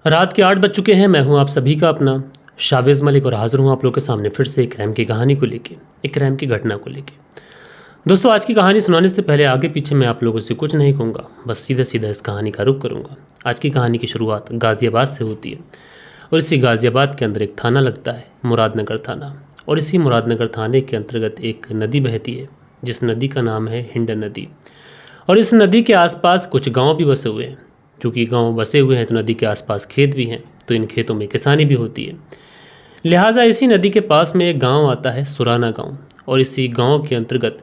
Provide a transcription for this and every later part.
रात के 8 बज चुके हैं। मैं हूं आप सभी का अपना शाबिज़ मलिक और हाज़िर हूं आप लोगों के सामने फिर से एक क्राइम की कहानी को लेके, एक क्राइम की घटना को लेके। दोस्तों, आज की कहानी सुनाने से पहले आगे पीछे मैं आप लोगों से कुछ नहीं कहूँगा, बस सीधा सीधा इस कहानी का रुख करूँगा। आज की कहानी की शुरुआत गाज़ियाबाद से होती है और इसी गाज़ियाबाद के अंदर एक थाना लगता है, मुरादनगर थाना। और इसी मुरादनगर थाने के अंतर्गत एक नदी बहती है, जिस नदी का नाम है हिंडन नदी। और इस नदी के आसपास कुछ गांव भी बसे हुए हैं। क्योंकि गांव बसे हुए हैं तो नदी के आसपास खेत भी हैं, तो इन खेतों में किसानी भी होती है। लिहाजा इसी नदी के पास में एक गांव आता है, सुराना गांव। और इसी गांव के अंतर्गत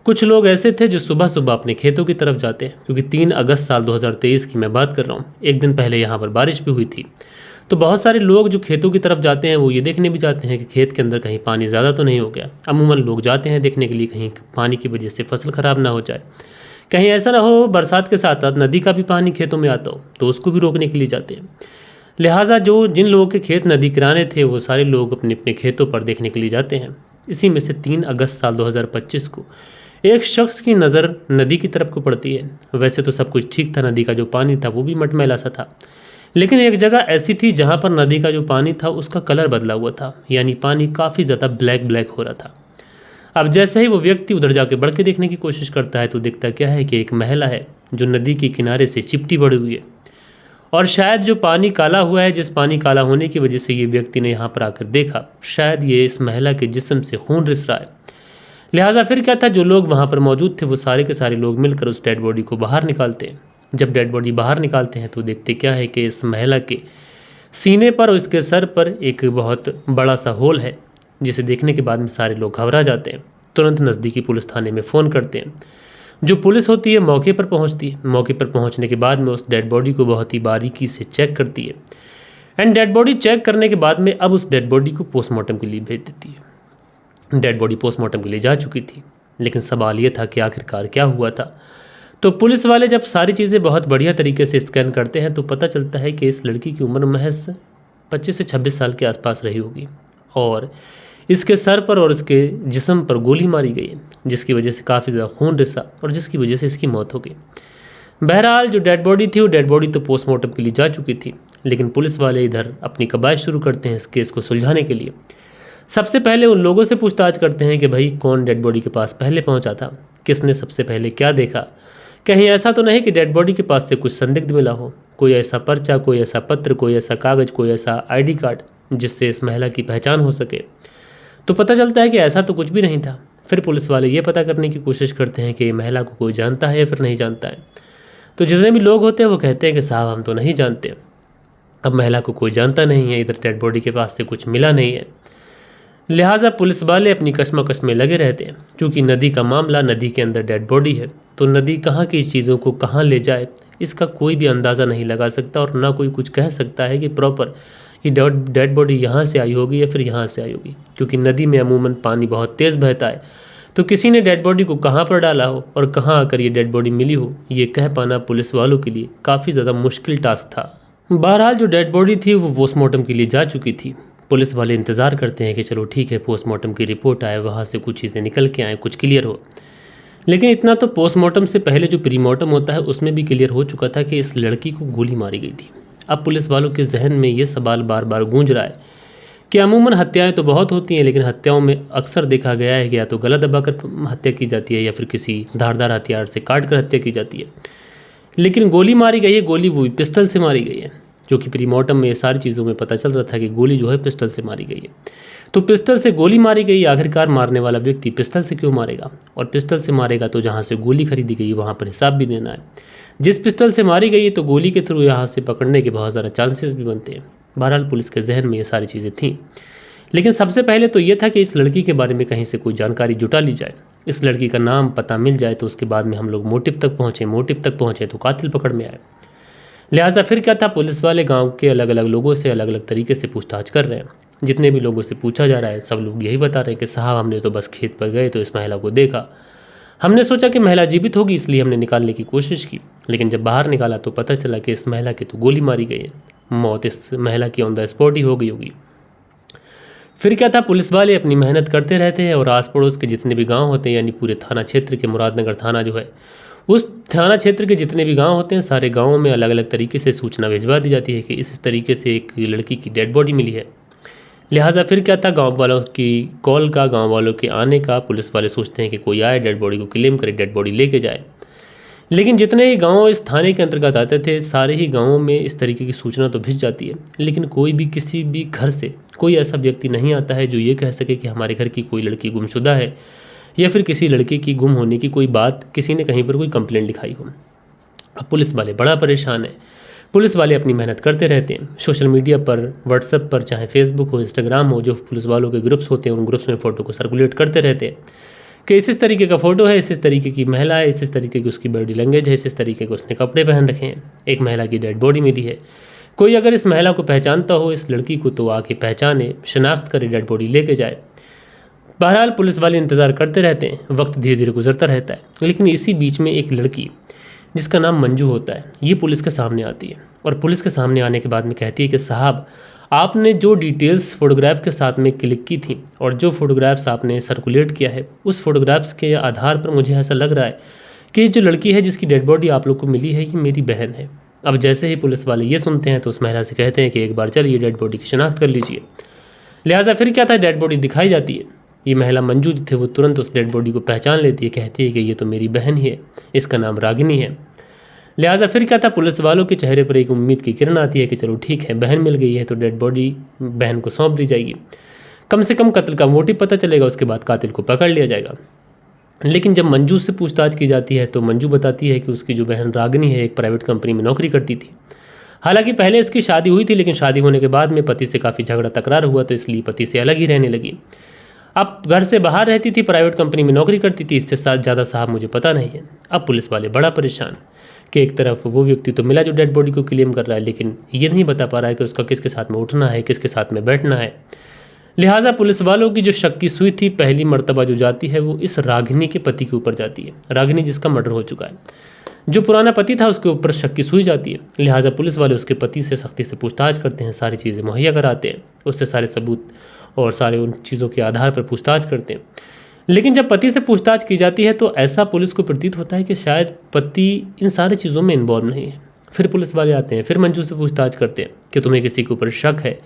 कुछ लोग ऐसे थे जो सुबह सुबह अपने खेतों की तरफ जाते हैं। क्योंकि 3 अगस्त साल 2023 की मैं बात कर रहा हूँ, एक दिन पहले यहाँ पर बारिश भी हुई थी। तो बहुत सारे लोग जो खेतों की तरफ जाते हैं वो ये देखने भी जाते हैं कि खेत के अंदर कहीं पानी ज़्यादा तो नहीं हो गया। अमूमन लोग जाते हैं देखने के लिए कहीं पानी की वजह से फसल ख़राब ना हो जाए, कहीं ऐसा ना हो बरसात के साथ साथ नदी का भी पानी खेतों में आता हो, तो उसको भी रोकने के लिए जाते हैं। लिहाजा जिन लोगों के खेत नदी किनारे थे वो सारे लोग अपने अपने खेतों पर देखने के लिए जाते हैं। इसी में से 3 अगस्त साल 2025 को एक शख्स की नज़र नदी की तरफ को पड़ती है। वैसे तो सब कुछ ठीक था, नदी का जो पानी था वो भी मटमैला सा था, लेकिन एक जगह ऐसी थी जहाँ पर नदी का जो पानी था उसका कलर बदला हुआ था, यानी पानी काफ़ी ज़्यादा ब्लैक ब्लैक हो रहा था। अब जैसे ही वो व्यक्ति उधर जाके बढ़ के देखने की कोशिश करता है तो दिखता क्या है कि एक महिला है जो नदी के किनारे से चिपटी पड़ी हुई है। और शायद जो पानी काला हुआ है, जिस पानी काला होने की वजह से ये व्यक्ति ने यहाँ पर आकर देखा, शायद ये इस महिला के जिस्म से खून रिस रहा है। लिहाजा फिर क्या था, जो लोग वहाँ पर मौजूद थे वो सारे के सारे लोग मिलकर उस डेड बॉडी को बाहर निकालते हैं। जब डेड बॉडी बाहर निकालते हैं तो देखते क्या है कि इस महिला के सीने पर और इसके सर पर एक बहुत बड़ा सा होल है, जिसे देखने के बाद में सारे लोग घबरा जाते हैं। तुरंत नज़दीकी पुलिस थाने में फ़ोन करते हैं। जो पुलिस होती है मौके पर पहुंचती है। मौके पर पहुंचने के बाद में उस डेड बॉडी को बहुत ही बारीकी से चेक करती है। एंड डेड बॉडी चेक करने के बाद में अब उस डेड बॉडी को पोस्टमार्टम के लिए भेज देती है। डेड बॉडी पोस्टमार्टम के लिए जा चुकी थी, लेकिन सवाल ये था कि आखिरकार क्या हुआ था। तो पुलिस वाले जब सारी चीज़ें बहुत बढ़िया तरीके से स्कैन करते हैं तो पता चलता है कि इस लड़की की उम्र महज 25 से 26 साल के आसपास रही होगी और इसके सर पर और इसके जिस्म पर गोली मारी गई है, जिसकी वजह से काफ़ी ज़्यादा खून रिसा और जिसकी वजह से इसकी मौत हो गई। बहरहाल जो डेड बॉडी थी वो डेड बॉडी तो पोस्टमार्टम के लिए जा चुकी थी, लेकिन पुलिस वाले इधर अपनी कवायद शुरू करते हैं इस केस को सुलझाने के लिए। सबसे पहले उन लोगों से पूछताछ करते हैं कि भाई कौन डेड बॉडी के पास पहले पहुंचा था, किसने सबसे पहले क्या देखा, कहीं ऐसा तो नहीं कि डेड बॉडी के पास से कुछ संदिग्ध मिला हो, कोई ऐसा पर्चा, कोई ऐसा पत्र, कोई ऐसा कागज़, कोई ऐसा ID कार्ड जिससे इस महिला की पहचान हो सके। तो पता चलता है कि ऐसा तो कुछ भी नहीं था। फिर पुलिस वाले ये पता करने की कोशिश करते हैं कि ये महिला को कोई जानता है या फिर नहीं जानता है। तो जितने भी लोग होते हैं वो कहते हैं कि साहब हम तो नहीं जानते। अब महिला को कोई जानता नहीं है, इधर डेड बॉडी के पास से कुछ मिला नहीं है। लिहाजा पुलिस वाले अपनी कश्मकश में लगे रहते हैं। क्योंकि नदी का मामला, नदी के अंदर डेड बॉडी है, तो नदी कहाँ की चीज़ों को कहाँ ले जाए इसका कोई भी अंदाज़ा नहीं लगा सकता और ना कोई कुछ कह सकता है कि प्रॉपर ये डेड बॉडी यहाँ से आई होगी या फिर यहाँ से आई होगी। क्योंकि नदी में अमूमन पानी बहुत तेज़ बहता है, तो किसी ने डेड बॉडी को कहाँ पर डाला हो और कहाँ आकर ये डेड बॉडी मिली हो, ये कह पाना पुलिस वालों के लिए काफ़ी ज़्यादा मुश्किल टास्क था। बहरहाल जो डेड बॉडी थी वो पोस्टमार्टम के लिए जा चुकी थी। पुलिस वाले इंतज़ार करते हैं कि चलो ठीक है, पोस्टमार्टम की रिपोर्ट आए, वहाँ से कुछ चीज़ें निकल के आए, कुछ क्लियर हो। लेकिन इतना तो पोस्टमार्टम से पहले जो प्रीमार्टम होता है उसमें भी क्लियर हो चुका था कि इस लड़की को गोली मारी गई थी। अब पुलिस वालों के जहन में ये सवाल बार बार गूंज रहा है कि अमूमन हत्याएं तो बहुत होती हैं, लेकिन हत्याओं में अक्सर देखा गया है कि या तो गला दबाकर हत्या की जाती है या फिर किसी धारदार हथियार से काट कर हत्या की जाती है। लेकिन गोली मारी गई है, गोली वो भी पिस्टल से मारी गई है। क्योंकि प्रीमार्टम में ये सारी चीज़ों में पता चल रहा था कि गोली जो है पिस्टल से मारी गई है। तो पिस्टल से गोली मारी गई, आखिरकार मारने वाला व्यक्ति पिस्टल से क्यों मारेगा, और पिस्टल से मारेगा तो जहाँ से गोली खरीदी गई वहाँ पर हिसाब भी देना है। जिस पिस्टल से मारी गई है तो गोली के थ्रू यहाँ से पकड़ने के बहुत ज़्यादा चांसेस भी बनते हैं। बहरहाल पुलिस के जहन में ये सारी चीज़ें थीं, लेकिन सबसे पहले तो ये था कि इस लड़की के बारे में कहीं से कोई जानकारी जुटा ली जाए, इस लड़की का नाम पता मिल जाए, तो उसके बाद में हम लोग मोटिव तक पहुँचे तो कातिल पकड़ में आए। लिहाजा फिर क्या था, पुलिस वाले गांव के अलग अलग लोगों से अलग अलग तरीके से पूछताछ कर रहे हैं। जितने भी लोगों से पूछा जा रहा है सब लोग यही बता रहे हैं कि साहब हमने तो बस खेत पर गए तो इस महिला को देखा, हमने सोचा कि महिला जीवित होगी इसलिए हमने निकालने की कोशिश की, लेकिन जब बाहर निकाला तो पता चला कि इस महिला की तो गोली मारी गई है, मौत इस महिला की ऑन द स्पॉट ही हो गई होगी। फिर क्या था, पुलिस वाले अपनी मेहनत करते रहते हैं और आस पड़ोस के जितने भी गाँव होते हैं, यानी पूरे थाना क्षेत्र के मुरादनगर थाना जो है उस थाना क्षेत्र के जितने भी गांव होते हैं सारे गांवों में अलग अलग तरीके से सूचना भिजवा दी जाती है कि इस तरीके से एक लड़की की डेड बॉडी मिली है। लिहाजा फिर क्या था, गांव वालों की कॉल का, गांव वालों के आने का, पुलिस वाले सोचते हैं कि कोई आए डेड बॉडी को क्लेम करे, डेड बॉडी लेके जाए। लेकिन जितने ही गांव इस थाने के अंतर्गत आते थे सारे ही गांवों में इस तरीके की सूचना तो भिज जाती है, लेकिन कोई भी किसी भी घर से कोई ऐसा व्यक्ति नहीं आता है जो ये कह सके कि हमारे घर की कोई लड़की गुमशुदा है या फिर किसी लड़के की गुम होने की कोई बात किसी ने कहीं पर कोई कंप्लेंट लिखाई हो। अब पुलिस वाले बड़ा परेशान है। पुलिस वाले अपनी मेहनत करते रहते हैं, सोशल मीडिया पर, व्हाट्सएप पर, चाहे फेसबुक हो, इंस्टाग्राम हो, जो पुलिस वालों के ग्रुप्स होते हैं उन ग्रुप्स में फ़ोटो को सर्कुलेट करते रहते हैं कि इस तरीके का फ़ोटो है, इस तरीके की महिला है, इस तरीके की उसकी बॉडी लैंग्वेज है, इस तरीके के उसने कपड़े पहन रखे हैं, एक महिला की डेड बॉडी मिली है। कोई अगर इस महिला को पहचानता हो, इस लड़की को, तो आके पहचाने, शनाख्त करे, डेड बॉडी लेके जाए। बहरहाल पुलिस वाले इंतज़ार करते रहते हैं, वक्त धीरे धीरे गुजरता रहता है। लेकिन इसी बीच में एक लड़की जिसका नाम मंजू होता है ये पुलिस के सामने आती है और पुलिस के सामने आने के बाद में कहती है कि साहब, आपने जो डिटेल्स फ़ोटोग्राफ के साथ में क्लिक की थी और जो फ़ोटोग्राफ्स आपने सर्कुलेट किया है उस फोटोग्राफ्स के आधार पर मुझे ऐसा लग रहा है कि जो लड़की है जिसकी डेड बॉडी आप लोग को मिली है ये मेरी बहन है। अब जैसे ही पुलिस वाले ये सुनते हैं तो उस महिला से कहते हैं कि एक बार चलिए डेड बॉडी की शनाख्त कर लीजिए। लिहाजा फिर क्या था, डेड बॉडी दिखाई जाती है। ये महिला मंजू थे वो तुरंत उस डेड बॉडी को पहचान लेती है, कहती है कि ये तो मेरी बहन ही है, इसका नाम रागिनी है। लिहाजा फिर क्या था, पुलिस वालों के चेहरे पर एक उम्मीद की किरण आती है कि चलो ठीक है, बहन मिल गई है तो डेड बॉडी बहन को सौंप दी जाएगी, कम से कम कत्ल का मोटिव पता चलेगा, उसके बाद कातिल को पकड़ लिया जाएगा। लेकिन जब मंजू से पूछताछ की जाती है तो मंजू बताती है कि उसकी जो बहन रागिनी है एक प्राइवेट कंपनी में नौकरी करती थी। हालांकि पहले इसकी शादी हुई थी, लेकिन शादी होने के बाद में पति से काफ़ी झगड़ा तकरार हुआ तो इसलिए पति से अलग ही रहने लगी। अब घर से बाहर रहती थी, प्राइवेट कंपनी में नौकरी करती थी, इससे साथ ज़्यादा साहब मुझे पता नहीं है। अब पुलिस वाले बड़ा परेशान कि एक तरफ वो व्यक्ति तो मिला जो डेड बॉडी को क्लेम कर रहा है, लेकिन ये नहीं बता पा रहा है कि उसका किसके साथ में उठना है, किसके साथ में बैठना है। लिहाजा पुलिस वालों की जो शक की सुई थी पहली मर्तबा जो जाती है वो इस रागिनी के पति के ऊपर जाती है। रागिनी जिसका मर्डर हो चुका है, जो पुराना पति था उसके ऊपर शक की सुई जाती है। लिहाजा पुलिस वाले उसके पति से सख्ती से पूछताछ करते हैं, सारी चीज़ें मुहैया कराते हैं, उससे सारे सबूत और सारे उन चीज़ों के आधार पर पूछताछ करते हैं। लेकिन जब पति से पूछताछ की जाती है तो ऐसा पुलिस को प्रतीत होता है कि शायद पति इन सारी चीज़ों में इन्वॉल्व नहीं है। फिर पुलिस वाले आते हैं, फिर मंजू से पूछताछ करते हैं कि तुम्हें किसी के ऊपर शक है,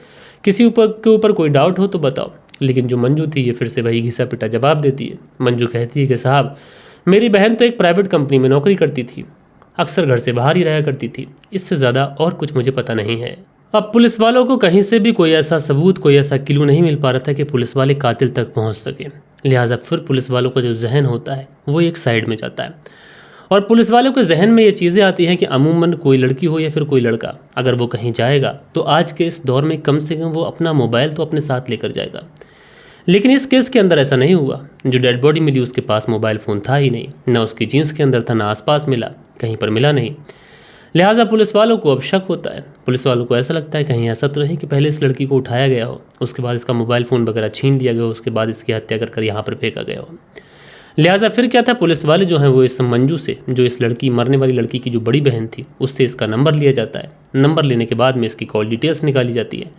किसी के ऊपर कोई डाउट हो तो बताओ। लेकिन जो मंजू थी ये फिर से वही घिसा पिटा जवाब देती है। मंजू कहती है कि साहब, मेरी बहन तो एक प्राइवेट कंपनी में नौकरी करती थी, अक्सर घर से बाहर ही रहा करती थी, इससे ज़्यादा और कुछ मुझे पता नहीं है। अब पुलिस वालों को कहीं से भी कोई ऐसा सबूत, कोई ऐसा क्लू नहीं मिल पा रहा था कि पुलिस वाले कातिल तक पहुंच सके। लिहाजा फिर पुलिस वालों का जो जहन होता है वो एक साइड में जाता है और पुलिस वालों के जहन में ये चीज़ें आती हैं कि अमूमन कोई लड़की हो या फिर कोई लड़का अगर वो कहीं जाएगा तो आज के इस दौर में कम से कम वो अपना मोबाइल तो अपने साथ लेकर जाएगा। लेकिन इस केस के अंदर ऐसा नहीं हुआ। जो डेड बॉडी मिली उसके पास मोबाइल फ़ोन था ही नहीं, ना उसकी जीन्स के अंदर था, ना आसपास मिला, कहीं पर मिला नहीं। लिहाजा पुलिस वालों को अब शक होता है। पुलिस वालों को ऐसा लगता है कहीं ऐसा तो नहीं कि पहले इस लड़की को उठाया गया हो, उसके बाद इसका मोबाइल फ़ोन वगैरह छीन लिया गया हो, उसके बाद इसकी हत्या कर यहाँ पर फेंका गया हो। लिहाजा फिर क्या था, पुलिस वाले जो हैं वो इस मंजू से, जो इस लड़की मरने वाली लड़की की जो बड़ी बहन थी, उससे इसका नंबर लिया जाता है। नंबर लेने के बाद में इसकी कॉल डिटेल्स निकाली जाती है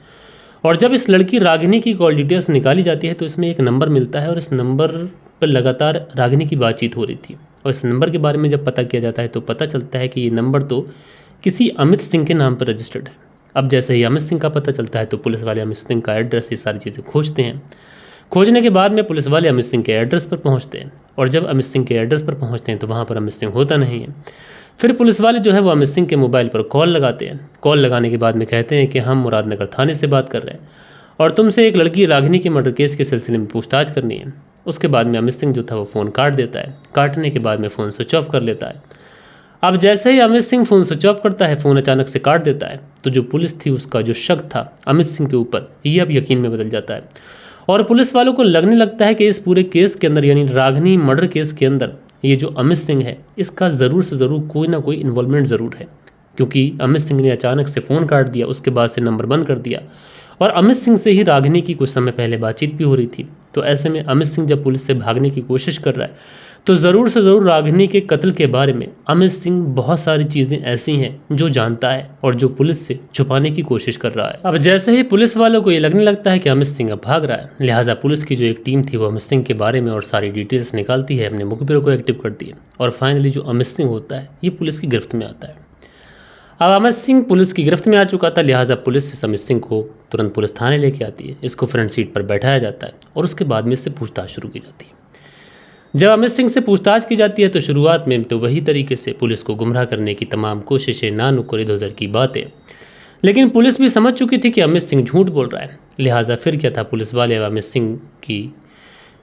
और जब इस लड़की रागिनी की कॉल डिटेल्स निकाली जाती है तो इसमें एक नंबर मिलता है और इस नंबर पर लगातार रागिनी की बातचीत हो रही थी। और इस नंबर के बारे में जब पता किया जाता है तो पता चलता है कि ये नंबर तो किसी अमित सिंह के नाम पर रजिस्टर्ड है। अब जैसे ही अमित सिंह का पता चलता है तो पुलिस वाले अमित सिंह का एड्रेस, ये सारी चीज़ें खोजते हैं। खोजने के बाद में पुलिस वाले अमित सिंह के एड्रेस पर पहुंचते हैं और जब अमित सिंह के एड्रेस पर पहुंचते हैं तो वहाँ पर अमित सिंह होता नहीं है। फिर पुलिस वाले जो है वो अमित सिंह के मोबाइल पर कॉल लगाते हैं। कॉल लगाने के बाद में कहते हैं कि हम मुरादनगर थाने से बात कर रहे हैं और तुमसे एक लड़की रागिनी के मर्डर केस के सिलसिले में पूछताछ करनी है। उसके बाद में अमित सिंह जो था वो फ़ोन काट देता है। काटने के बाद में फ़ोन स्विच ऑफ कर लेता है। अब जैसे ही Amit Singh phone switch off करता है, फ़ोन अचानक से काट देता है, तो जो पुलिस थी उसका जो शक था अमित सिंह के ऊपर ये अब यकीन में बदल जाता है और पुलिस वालों को लगने लगता है कि इस पूरे केस के अंदर, यानी रागिनी मर्डर केस के अंदर, ये जो अमित सिंह है इसका ज़रूर से ज़रूर कोई ना कोई इन्वॉल्वमेंट ज़रूर है। क्योंकि अमित सिंह ने अचानक से फ़ोन काट दिया, उसके बाद से नंबर बंद कर दिया और अमित सिंह से ही रागिनी की कुछ समय पहले बातचीत भी हो रही थी। तो ऐसे में अमित सिंह जब पुलिस से भागने की कोशिश कर रहा है तो ज़रूर से ज़रूर रागिनी के कत्ल के बारे में अमित सिंह बहुत सारी चीज़ें ऐसी हैं जो जानता है और जो पुलिस से छुपाने की कोशिश कर रहा है। अब जैसे ही पुलिस वालों को ये लगने लगता है कि अमित सिंह अब भाग रहा है, लिहाजा पुलिस की जो एक टीम थी वो अमित सिंह के बारे में और सारी डिटेल्स निकालती है, अपने मुखबिरों को एक्टिव करती है और फाइनली जो अमित सिंह होता है ये पुलिस की गिरफ्त में आता है। अब अमित सिंह पुलिस की गिरफ्त में आ चुका था, लिहाजा पुलिस इस अमित सिंह को तुरंत पुलिस थाने लेके आती है, इसको फ्रंट सीट पर बैठाया जाता है और उसके बाद में इससे पूछताछ शुरू की जाती है। जब अमित सिंह से पूछताछ की जाती है तो शुरुआत में तो वही तरीके से पुलिस को गुमराह करने की तमाम कोशिशें, ना नुक्कड़ इधर उधर की बातें, लेकिन पुलिस भी समझ चुकी थी कि अमित सिंह झूठ बोल रहा है। लिहाजा फिर क्या था, पुलिस वाले अमित सिंह की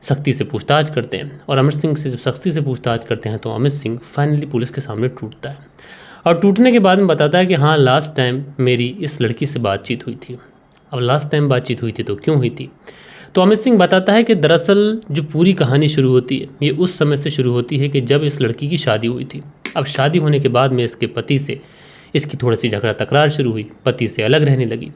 सख्ती से पूछताछ करते हैं और अमित सिंह से जब सख्ती से पूछताछ करते हैं तो अमित सिंह फाइनली पुलिस के सामने टूटता है और टूटने के बाद में बताता है कि हाँ, लास्ट टाइम मेरी इस लड़की से बातचीत हुई थी। अब लास्ट टाइम बातचीत हुई थी तो क्यों हुई थी, तो अमित सिंह बताता है कि दरअसल जो पूरी कहानी शुरू होती है ये उस समय से शुरू होती है कि जब इस लड़की की शादी हुई थी। अब शादी होने के बाद में इसके पति से इसकी थोड़ी सी झगड़ा तकरार शुरू हुई, पति से अलग रहने लगी,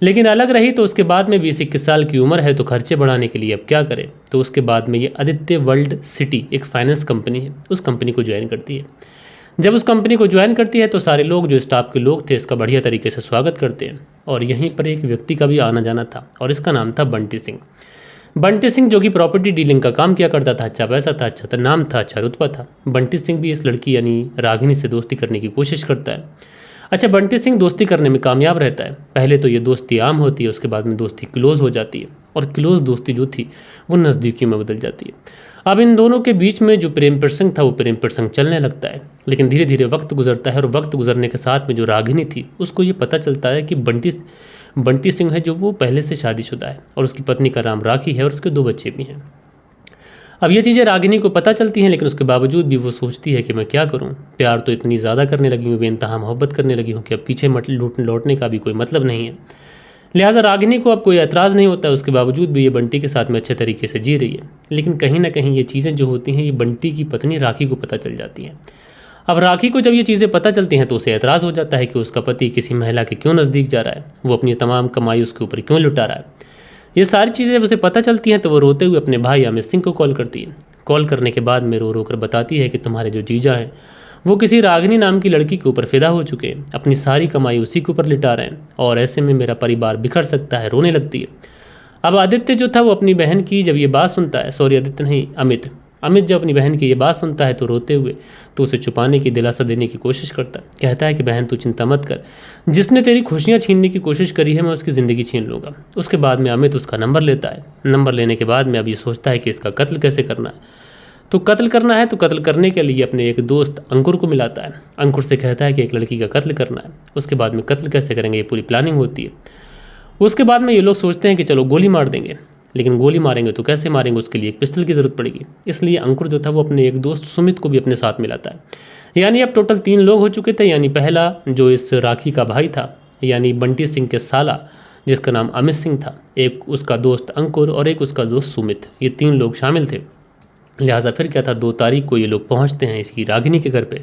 लेकिन अलग रही तो उसके बाद में 20-21 साल की उम्र है तो खर्चे बढ़ाने के लिए अब क्या करे, तो उसके बाद में ये आदित्य वर्ल्ड सिटी एक फाइनेंस कंपनी है, उस कंपनी को ज्वाइन करती है। जब उस कंपनी को ज्वाइन करती है तो सारे लोग जो स्टाफ के लोग थे इसका बढ़िया तरीके से स्वागत करते हैं और यहीं पर एक व्यक्ति का भी आना जाना था और इसका नाम था बंटी सिंह। बंटी सिंह जो कि प्रॉपर्टी डीलिंग का काम किया करता था, अच्छा पैसा था, अच्छा नाम था, अच्छा रुतबा था। बंटी सिंह भी इस लड़की यानी रागिनी से दोस्ती करने की कोशिश करता है। अच्छा, बंटी सिंह दोस्ती करने में कामयाब रहता है। पहले तो ये दोस्ती आम होती है, उसके बाद में दोस्ती क्लोज़ हो जाती है और क्लोज़ दोस्ती जो थी वो नज़दीकियों में बदल जाती है। अब इन दोनों के बीच में जो प्रेम प्रसंग था वो प्रेम प्रसंग चलने लगता है, लेकिन धीरे धीरे वक्त गुजरता है और वक्त गुजरने के साथ में जो रागिनी थी उसको ये पता चलता है कि बंटी सिंह है जो वो पहले से शादीशुदा है और उसकी पत्नी का नाम राखी है और उसके 2 बच्चे भी हैं। अब ये चीज़ें रागिनी को पता चलती हैं, लेकिन उसके बावजूद भी वो सोचती है कि मैं क्या करूं, प्यार तो इतनी ज़्यादा करने लगी हूँ, बेइंतहा मोहब्बत करने लगी हूँ कि अब पीछे लौटने का भी कोई मतलब नहीं है। लिहाजा रागिनी को अब कोई एतराज़ नहीं होता है, उसके बावजूद भी ये बंटी के साथ में अच्छे तरीके से जी रही है। लेकिन कहीं ना कहीं ये चीज़ें जो होती हैं ये बंटी की पत्नी राखी को पता चल जाती हैं। अब राखी को जब ये चीज़ें पता चलती हैं तो उसे एतराज़ हो जाता है कि उसका पति किसी महिला के क्यों नज़दीक जा रहा है, वो अपनी तमाम कमाई उसके ऊपर क्यों लुटा रहा है। ये सारी चीज़ें जब उसे पता चलती हैं तो वो रोते हुए अपने भाई अमित सिंह को कॉल करती है। कॉल करने के बाद में रो रो कर बताती है कि तुम्हारे जो जीजा हैं वो किसी रागिनी नाम की लड़की के ऊपर फिदा हो चुके हैं, अपनी सारी कमाई उसी के ऊपर लिटा रहे हैं और ऐसे में मेरा परिवार बिखर सकता है। रोने लगती है। अब आदित्य जो था वो अपनी बहन की जब ये बात सुनता है, सॉरी आदित्य नहीं, अमित जब अपनी बहन की ये बात सुनता है तो रोते हुए तो उसे छुपाने की, दिलासा देने की कोशिश करता है। कहता है कि बहन तू चिंता मत कर, जिसने तेरी खुशियाँ छीनने की कोशिश करी है मैं उसकी ज़िंदगी छीन लूँगा। उसके बाद में अमित उसका नंबर लेता है। नंबर लेने के बाद में अब ये सोचता है कि इसका कत्ल कैसे करना है। तो कत्ल करना है तो कत्ल करने के लिए अपने एक दोस्त अंकुर को मिलाता है। अंकुर से कहता है कि एक लड़की का कत्ल करना है। उसके बाद में कत्ल कैसे करेंगे ये पूरी प्लानिंग होती है। उसके बाद में ये लोग सोचते हैं कि चलो गोली मार देंगे, लेकिन गोली मारेंगे तो कैसे मारेंगे, उसके लिए एक पिस्टल की ज़रूरत पड़ेगी। इसलिए अंकुर जो था वो अपने एक दोस्त सुमित को भी अपने साथ मिलाता है। यानी अब टोटल 3 लोग हो चुके थे। यानी पहला जो इस राखी का भाई था यानी बंटी सिंह के साला जिसका नाम अमित सिंह था, एक उसका दोस्त अंकुर और एक उसका दोस्त सुमित, ये 3 लोग शामिल थे। लिहाजा फिर क्या था, 2 तारीख को ये लोग पहुंचते हैं इसकी रागिनी के घर पे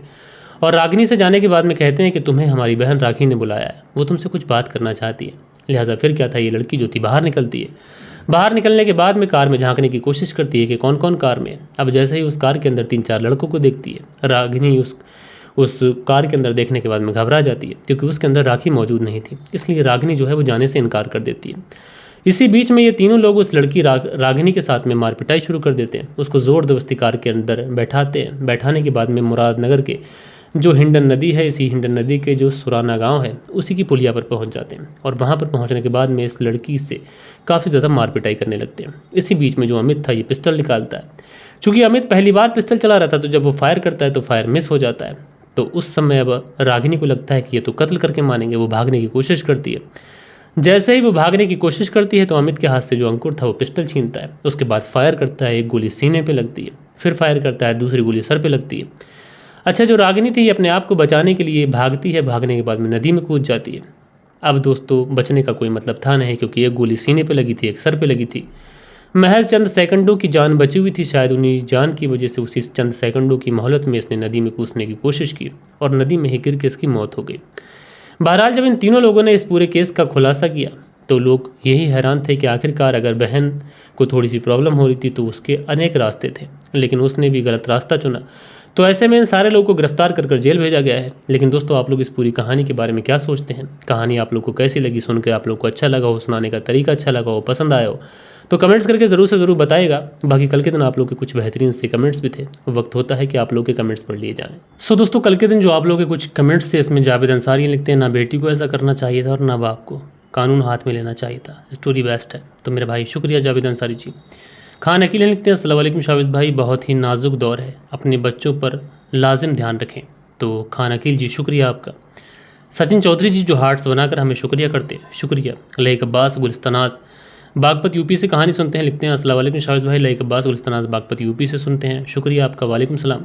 और रागिनी से जाने के बाद में कहते हैं कि तुम्हें हमारी बहन राखी ने बुलाया है, वो तुमसे कुछ बात करना चाहती है। लिहाजा फिर क्या था, ये लड़की जो थी बाहर निकलती है। बाहर निकलने के बाद में कार में झांकने की कोशिश करती है कि कौन कौन कार में। अब जैसे ही उस कार के अंदर 3-4 लड़कों को देखती है, रागिनी उस कार के अंदर देखने के बाद में घबरा जाती है क्योंकि उसके अंदर राखी मौजूद नहीं थी। इसलिए रागिनी जो है वो जाने से इनकार कर देती है। इसी बीच में ये तीनों लोग उस लड़की रागिनी के साथ में मार पिटाई शुरू कर देते हैं। उसको ज़ोर जबरदस्ती कार के अंदर बैठाते हैं। बैठाने के बाद में मुरादनगर के जो हिंडन नदी है, इसी हिंडन नदी के जो सुराना गांव है उसी की पुलिया पर पहुंच जाते हैं और वहां पर पहुंचने के बाद में इस लड़की से काफ़ी ज़्यादा मार पिटाई करने लगते हैं। इसी बीच में जो अमित था ये पिस्टल निकालता है। चूँकि अमित पहली बार पिस्टल चला रहा था तो जब वो फायर करता है तो फायर मिस हो जाता है। तो उस समय अब रागिनी को लगता है कि ये तो कत्ल करके मानेंगे। वो भागने की कोशिश करती है। जैसे ही वो भागने की कोशिश करती है तो अमित के हाथ से जो अंकुर था वो पिस्टल छीनता है। उसके बाद फायर करता है। एक गोली सीने पे लगती है, फिर फायर करता है, दूसरी गोली सर पे लगती है। अच्छा, जो रागिनी थी ये अपने आप को बचाने के लिए भागती है। भागने के बाद में नदी में कूद जाती है। अब दोस्तों बचने का कोई मतलब था नहीं क्योंकि एक गोली सीने पे लगी थी, एक सर पे लगी थी। महज चंद सेकंडों की जान बची हुई थी। शायद उन्हीं जान की वजह से उसी चंद सेकंडों की मोहलत में इसने नदी में कूदने की कोशिश की और नदी में ही गिर के इसकी मौत हो गई। बहरहाल जब इन तीनों लोगों ने इस पूरे केस का खुलासा किया तो लोग यही हैरान थे कि आखिरकार अगर बहन को थोड़ी सी प्रॉब्लम हो रही थी तो उसके अनेक रास्ते थे, लेकिन उसने भी गलत रास्ता चुना। तो ऐसे में इन सारे लोगों को गिरफ्तार कर जेल भेजा गया है। लेकिन दोस्तों, आप लोग इस पूरी कहानी के बारे में क्या सोचते हैं? कहानी आप लोग को कैसी लगी? सुन के आप लोग को अच्छा लगा हो, सुनाने का तरीका अच्छा लगा हो, पसंद आया हो तो कमेंट्स करके ज़रूर से ज़रूर बताइएगा। बाकी कल के दिन आप लोग के कुछ बेहतरीन से कमेंट्स भी थे, वक्त होता है कि आप लोग के कमेंट्स पढ़ लिए जाएं। सो दोस्तों, कल के दिन जो आप लोग के कुछ कमेंट्स थे, इसमें जावेद अंसारी लिखते हैं, ना बेटी को ऐसा करना चाहिए था और ना बाप को, कानून हाथ में लेना चाहिए था, स्टोरी बेस्ट है। तो मेरे भाई शुक्रिया जावेद अंसारी जी। खान अकील लिखते हैं, अस्सलाम वालेकुम शावेद भाई, बहुत ही नाजुक दौर है, अपने बच्चों पर लाजिम ध्यान रखें। तो खान अकील जी शुक्रिया आपका। सचिन चौधरी जी जो हार्ट्स बनाकर हमें शुक्रिया करते हैं, शुक्रिया। लईक अब्बास गुलिस्तानाज बागपत यूपी से कहानी सुनते हैं, लिखते हैं, अस्सलाम वालेकुम शावेद भाई, लईक अब्बास गुलिस्तानाज बागपत यूपी से सुनते हैं, शुक्रिया आपका, वालेकुम सलाम।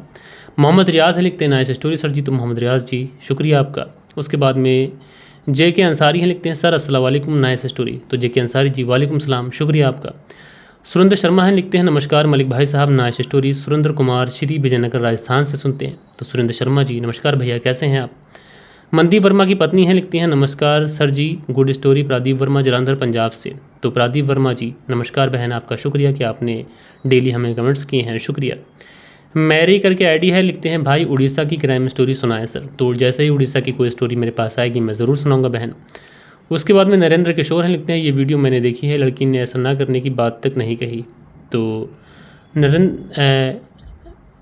मोहम्मद रियाज है, लिखते हैं, नाइस स्टोरी सर जी। तो मोहम्मद रियाज जी शुक्रिया आपका। उसके बाद में जे के अंसारी हैं, लिखते हैं, सर अस्सलाम वालेकुम, नाइस स्टोरी। तो जे के अंसारी जी वालेकुम सलाम, शुक्रिया आपका। सुरेंद्र शर्मा हैं, लिखते हैं, नमस्कार मलिक भाई साहब, नाइस स्टोरी। सुरेंद्र कुमार श्री विजयनगर राजस्थान से सुनते हैं। तो सुरेंद्र शर्मा जी नमस्कार भैया, कैसे हैं आप? मनदीप वर्मा की पत्नी हैं, लिखती हैं, नमस्कार सर जी, गुड स्टोरी। प्रदीप वर्मा जलंधर पंजाब से। तो प्रदीप वर्मा जी नमस्कार बहन, आपका शुक्रिया कि आपने डेली हमें कमेंट्स किए हैं, शुक्रिया। मैरी करके आईडी है, लिखते हैं, भाई उड़ीसा की क्राइम स्टोरी सुनाएं सर। तो जैसे ही उड़ीसा की कोई स्टोरी मेरे पास आएगी मैं ज़रूर सुनाऊंगा बहन। उसके बाद में नरेंद्र किशोर हैं, लिखते हैं, ये वीडियो मैंने देखी है, लड़की ने ऐसा ना करने की बात तक नहीं कही। तो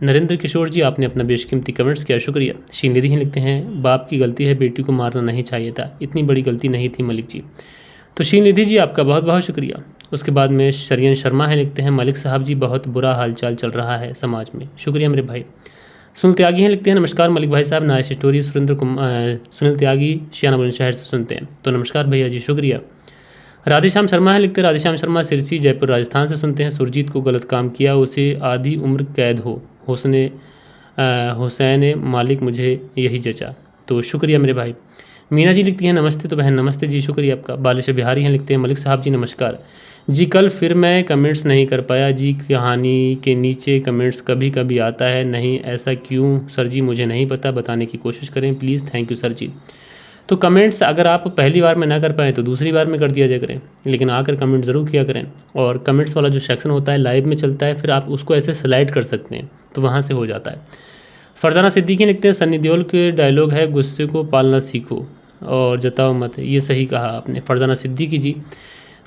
नरेंद्र किशोर जी आपने अपना बेशकीमती कमेंट्स किया, शुक्रिया। श्रीनिधि हैं, लिखते हैं, बाप की गलती है, बेटी को मारना नहीं चाहिए था, इतनी बड़ी गलती नहीं थी मलिक जी। तो श्रीनिधि जी आपका बहुत बहुत शुक्रिया। उसके बाद में शरियन शर्मा है, लिखते हैं, मलिक साहब जी बहुत बुरा हालचाल चल रहा है समाज में, शुक्रिया मेरे भाई। सुनील त्यागी हैं, लिखते हैं, नमस्कार मलिक भाई साहब, नाइस स्टोरी। सुनील त्यागी शियाना बुलंदशहर से सुनते हैं। तो नमस्कार भैया जी, शुक्रिया। राधेश्याम शर्मा है, लिखते हैं, राधेश्याम शर्मा सिरसी जयपुर राजस्थान से सुनते हैं। सुरजीत को गलत काम किया, उसे आधी उम्र कैद हो, हुसैन मालिक मुझे यही जचा। तो शुक्रिया मेरे भाई। मीना जी लिखती हैं, नमस्ते। तो बहन नमस्ते जी, शुक्रिया आपका। बालिश बिहारी हैं, लिखते हैं, मलिक साहब जी नमस्कार जी, कल फिर मैं कमेंट्स नहीं कर पाया जी, कहानी के नीचे कमेंट्स कभी कभी आता है, नहीं ऐसा क्यों सर जी, मुझे नहीं पता, बताने की कोशिश करें प्लीज़, थैंक यू सर जी। तो कमेंट्स अगर आप पहली बार में ना कर पाएँ तो दूसरी बार में कर दिया जाए करें, लेकिन आकर कमेंट ज़रूर किया करें। और कमेंट्स वाला जो सेक्शन होता है लाइव में चलता है, फिर आप उसको ऐसे स्लाइड कर सकते हैं, तो वहाँ से हो जाता है। फरजाना सिद्दीकी लिखते हैं, सन्नी देओल के डायलॉग है, गुस्से को पालना सीखो और जताओ मत। ये सही कहा आपने फरजाना सिद्दीकी जी।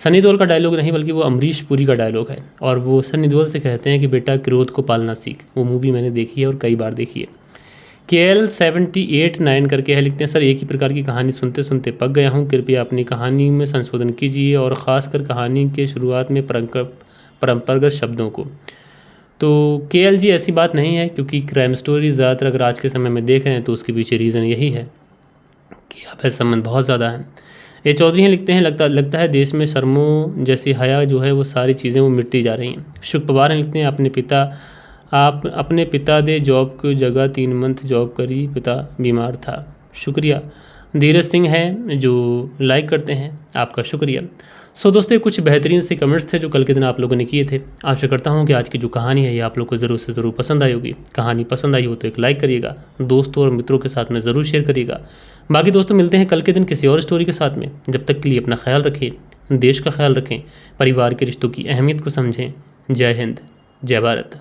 सन्नी देओल का डायलॉग नहीं बल्कि वो अमरीश पुरी का डायलॉग है, और वो सन्नी देओल से कहते हैं कि बेटा क्रोध को पालना सीख। वो मूवी मैंने देखी है और कई बार देखी है। KL 78 करके है, लिखते हैं, सर एक ही प्रकार की कहानी सुनते सुनते पक गया हूँ, कृपया अपनी कहानी में संशोधन कीजिए और ख़ासकर कहानी के शुरुआत में परंपरागत शब्दों को। तो KL जी ऐसी बात नहीं है, क्योंकि क्राइम स्टोरी ज़्यादातर अगर आज के समय में देख रहे हैं तो उसके पीछे रीज़न यही है कि अवैध संबंध बहुत ज़्यादा है। ए चौधरी हैं, लिखते हैं, लगता है देश में शर्मों जैसी हया जो है वो सारी चीज़ें वो मिटती जा रही हैं। शुभ पवार हैं, लिखते हैं, आप अपने पिता दे जॉब की जगह 3 मंथ जॉब करी, पिता बीमार था, शुक्रिया। धीरज सिंह हैं जो लाइक करते हैं, आपका शुक्रिया। सो दोस्तों, कुछ बेहतरीन से कमेंट्स थे जो कल के दिन आप लोगों ने किए थे। आशा करता हूँ कि आज की जो कहानी है ये आप लोग को ज़रूर से ज़रूर पसंद आई होगी। कहानी पसंद आई हो तो एक लाइक करिएगा, दोस्तों और मित्रों के साथ में ज़रूर शेयर करिएगा। बाकी दोस्तों मिलते हैं कल के दिन किसी और स्टोरी के साथ में। जब तक के लिए अपना ख्याल रखें, देश का ख्याल रखें, परिवार के रिश्तों की अहमियत को समझें। जय हिंद, जय भारत।